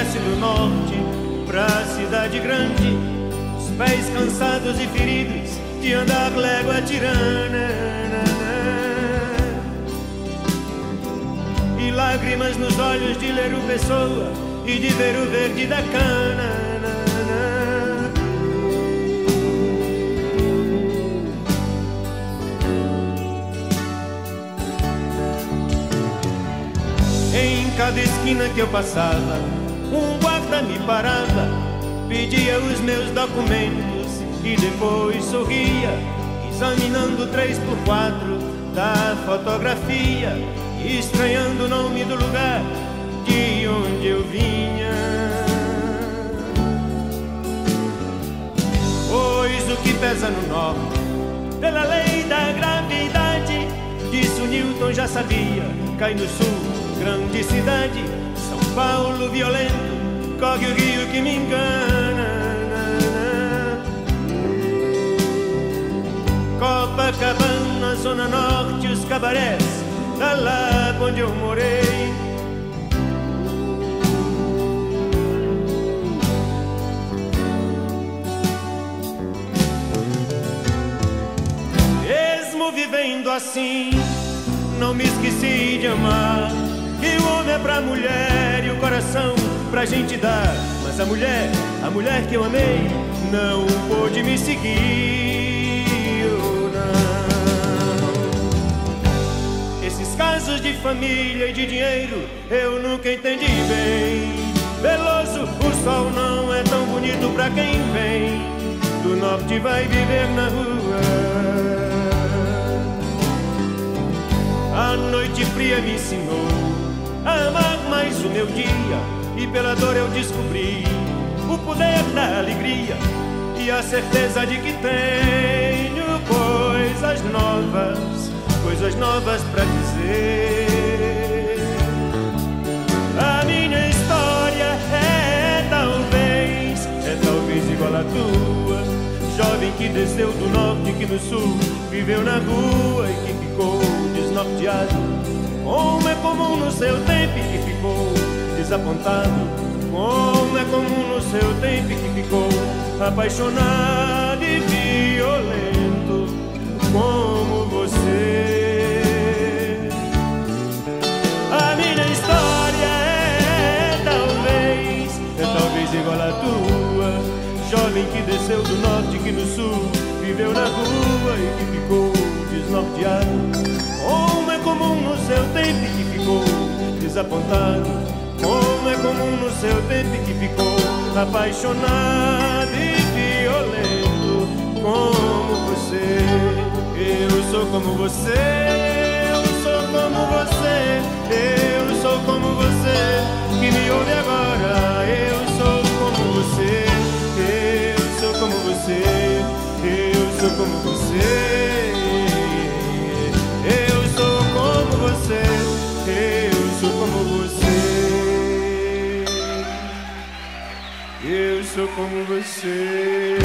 desce do norte pra cidade grande, os pés cansados e feridos de andar légua tirana, e lágrimas nos olhos de ler o Pessoa e de ver o verde da cana. Em cada esquina que eu passava, um guarda me parava, pedia os meus documentos e depois sorria, examinando 3x4 da fotografia, estranhando o nome do lugar de onde eu vinha. Pois o que pesa no norte, pela lei da gravidade, disso Newton já sabia, cai no sul, grande cidade, São Paulo violento, corre o rio que me engana. Copacabana, zona norte, os cabarés, tá lá onde eu morei. Mesmo vivendo assim, não me esqueci de amar. E o homem é pra mulher e o coração pra gente dar. Mas a mulher que eu amei, não pôde me seguir, oh, não. Esses casos de família e de dinheiro eu nunca entendi bem. Veloso, o sol não é tão bonito pra quem vem do norte, vai viver na rua. A noite fria me ensinou a amar mais o meu dia, e pela dor eu descobri o poder da alegria e a certeza de que tenho coisas novas pra dizer. A minha história é talvez igual à tua, jovem que desceu do norte, que no sul viveu na rua e que ficou desnorteado. Como é comum no seu tempo e que ficou desapontado. Como é comum no seu tempo e que ficou apaixonado e violento como você. A minha história é talvez igual à tua, jovem que desceu do norte, que no sul viveu na rua e que ficou desnorteado. Como é comum no seu tempo que ficou desapontado. Como é comum no seu tempo que ficou apaixonado e violento como você. Eu sou como você, eu sou como você, eu sou como você, que me ouve agora. Eu sou como você, eu sou como você, eu sou como você. Eu sou como você, eu sou como você.